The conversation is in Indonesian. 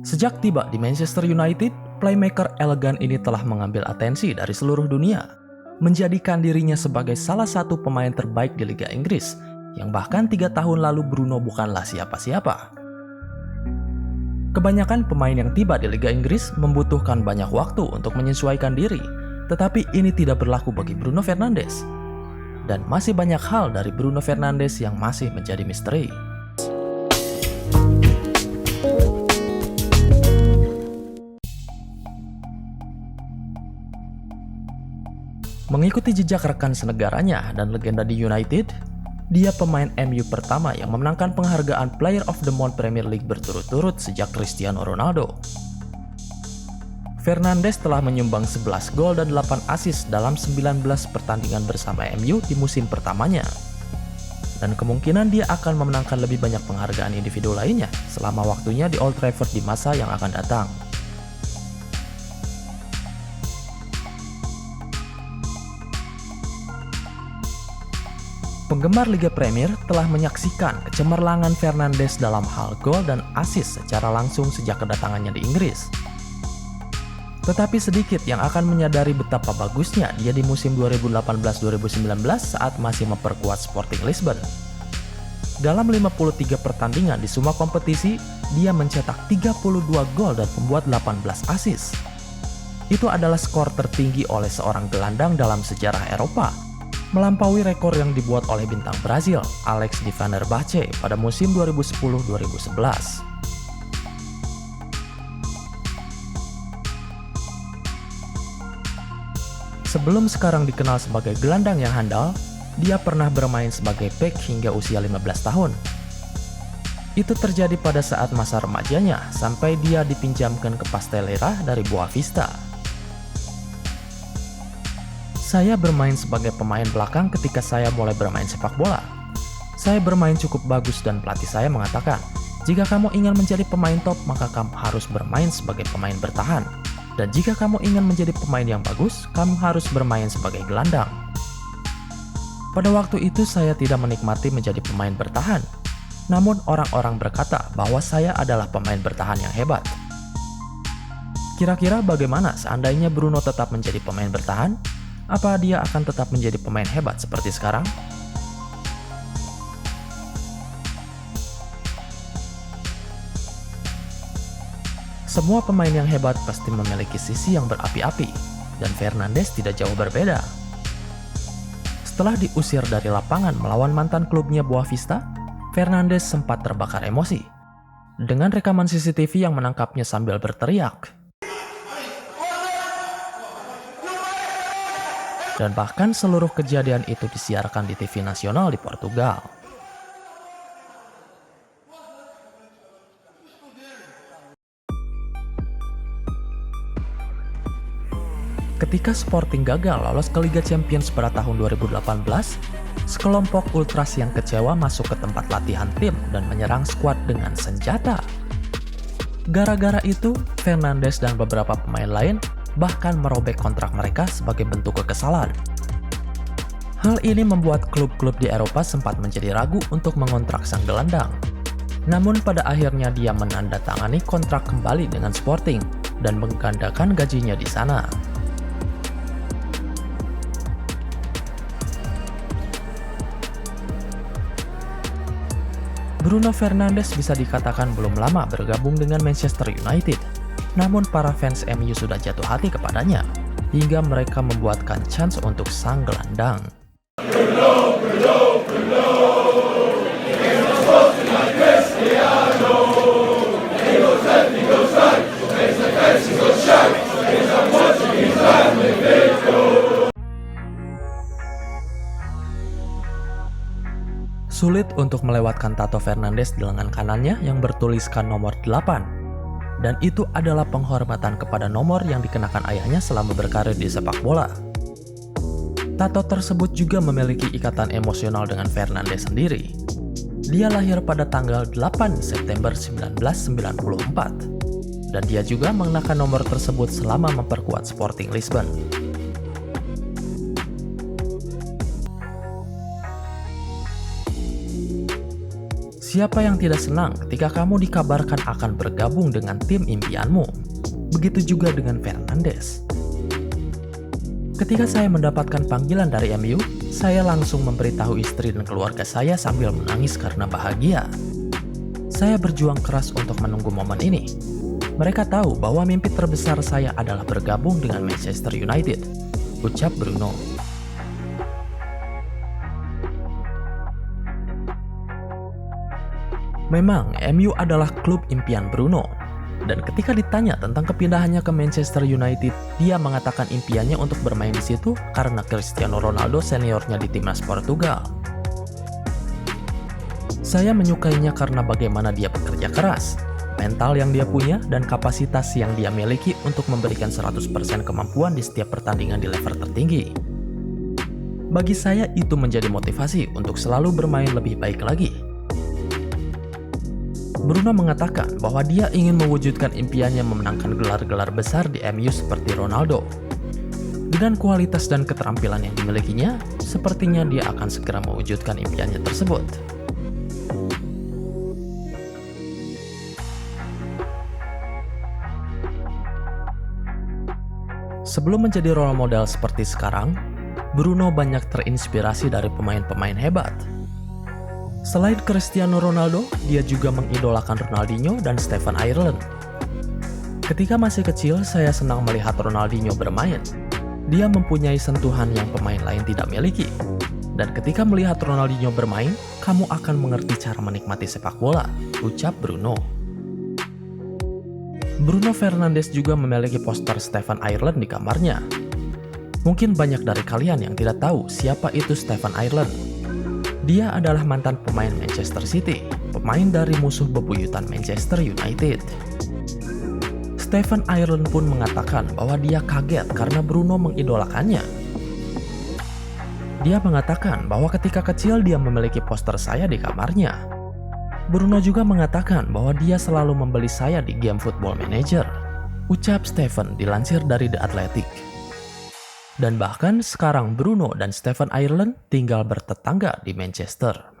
Sejak tiba di Manchester United, playmaker elegan ini telah mengambil atensi dari seluruh dunia, menjadikan dirinya sebagai salah satu pemain terbaik di Liga Inggris, yang bahkan 3 tahun lalu Bruno bukanlah siapa-siapa. Kebanyakan pemain yang tiba di Liga Inggris membutuhkan banyak waktu untuk menyesuaikan diri, tetapi ini tidak berlaku bagi Bruno Fernandes. Dan masih banyak hal dari Bruno Fernandes yang masih menjadi misteri. Mengikuti jejak rekan senegaranya dan legenda di United, dia pemain MU pertama yang memenangkan penghargaan Player of the Month Premier League berturut-turut sejak Cristiano Ronaldo. Fernandes telah menyumbang 11 gol dan 8 assist dalam 19 pertandingan bersama MU di musim pertamanya. Dan kemungkinan dia akan memenangkan lebih banyak penghargaan individu lainnya selama waktunya di Old Trafford di masa yang akan datang. Penggemar Liga Premier telah menyaksikan kecemerlangan Fernandes dalam hal gol dan assist secara langsung sejak kedatangannya di Inggris. Tetapi sedikit yang akan menyadari betapa bagusnya dia di musim 2018-2019 saat masih memperkuat Sporting Lisbon. Dalam 53 pertandingan di semua kompetisi, dia mencetak 32 gol dan membuat 18 assist. Itu adalah skor tertinggi oleh seorang gelandang dalam sejarah Eropa, melampaui rekor yang dibuat oleh bintang Brazil, Alex de Fenerbahce pada musim 2010-2011. Sebelum sekarang dikenal sebagai gelandang yang handal, dia pernah bermain sebagai bek hingga usia 15 tahun. Itu terjadi pada saat masa remajanya sampai dia dipinjamkan ke Pastelera dari Boavista. Saya bermain sebagai pemain belakang ketika saya mulai bermain sepak bola. Saya bermain cukup bagus dan pelatih saya mengatakan, jika kamu ingin menjadi pemain top, maka kamu harus bermain sebagai pemain bertahan. Dan jika kamu ingin menjadi pemain yang bagus, kamu harus bermain sebagai gelandang. Pada waktu itu saya tidak menikmati menjadi pemain bertahan. Namun orang-orang berkata bahwa saya adalah pemain bertahan yang hebat. Kira-kira bagaimana seandainya Bruno tetap menjadi pemain bertahan? Apa dia akan tetap menjadi pemain hebat seperti sekarang? Semua pemain yang hebat pasti memiliki sisi yang berapi-api, dan Fernandes tidak jauh berbeda. Setelah diusir dari lapangan melawan mantan klubnya Boavista, Fernandes sempat terbakar emosi. Dengan rekaman CCTV yang menangkapnya sambil berteriak. Dan bahkan seluruh kejadian itu disiarkan di TV nasional di Portugal. Ketika Sporting gagal lolos ke Liga Champions pada tahun 2018, sekelompok ultras yang kecewa masuk ke tempat latihan tim dan menyerang skuad dengan senjata. Gara-gara itu, Fernandes dan beberapa pemain lain bahkan merobek kontrak mereka sebagai bentuk kekesalan. Hal ini membuat klub-klub di Eropa sempat menjadi ragu untuk mengontrak sang gelandang. Namun pada akhirnya dia menandatangani kontrak kembali dengan Sporting dan menggandakan gajinya di sana. Bruno Fernandes bisa dikatakan belum lama bergabung dengan Manchester United. Namun para fans MU sudah jatuh hati kepadanya, hingga mereka membuatkan chance untuk sang gelandang. Sulit untuk melewatkan tato Fernandes di lengan kanannya yang bertuliskan nomor 8. Dan itu adalah penghormatan kepada nomor yang dikenakan ayahnya selama berkarir di sepak bola. Tato tersebut juga memiliki ikatan emosional dengan Fernandes sendiri. Dia lahir pada tanggal 8 September 1994. Dan dia juga mengenakan nomor tersebut selama memperkuat Sporting Lisbon. Siapa yang tidak senang ketika kamu dikabarkan akan bergabung dengan tim impianmu? Begitu juga dengan Fernandes. Ketika saya mendapatkan panggilan dari MU, saya langsung memberitahu istri dan keluarga saya sambil menangis karena bahagia. Saya berjuang keras untuk menunggu momen ini. Mereka tahu bahwa mimpi terbesar saya adalah bergabung dengan Manchester United, ucap Bruno. Memang, MU adalah klub impian Bruno. Dan ketika ditanya tentang kepindahannya ke Manchester United, dia mengatakan impiannya untuk bermain di situ karena Cristiano Ronaldo seniornya di timnas Portugal. Saya menyukainya karena bagaimana dia bekerja keras, mental yang dia punya, dan kapasitas yang dia miliki untuk memberikan 100% kemampuan di setiap pertandingan di level tertinggi. Bagi saya itu menjadi motivasi untuk selalu bermain lebih baik lagi. Bruno mengatakan bahwa dia ingin mewujudkan impiannya memenangkan gelar-gelar besar di MU seperti Ronaldo. Dengan kualitas dan keterampilan yang dimilikinya, sepertinya dia akan segera mewujudkan impiannya tersebut. Sebelum menjadi role model seperti sekarang, Bruno banyak terinspirasi dari pemain-pemain hebat. Selain Cristiano Ronaldo, dia juga mengidolakan Ronaldinho dan Stefan Ireland. Ketika masih kecil, saya senang melihat Ronaldinho bermain. Dia mempunyai sentuhan yang pemain lain tidak miliki. Dan ketika melihat Ronaldinho bermain, kamu akan mengerti cara menikmati sepak bola, ucap Bruno. Bruno Fernandes juga memiliki poster Stefan Ireland di kamarnya. Mungkin banyak dari kalian yang tidak tahu siapa itu Stefan Ireland. Dia adalah mantan pemain Manchester City, pemain dari musuh bebuyutan Manchester United. Stefan Ireland pun mengatakan bahwa dia kaget karena Bruno mengidolakannya. Dia mengatakan bahwa ketika kecil dia memiliki poster saya di kamarnya. Bruno juga mengatakan bahwa dia selalu membeli saya di game Football Manager, ucap Stefan dilansir dari The Athletic. Dan bahkan sekarang Bruno dan Stefan Ireland tinggal bertetangga di Manchester.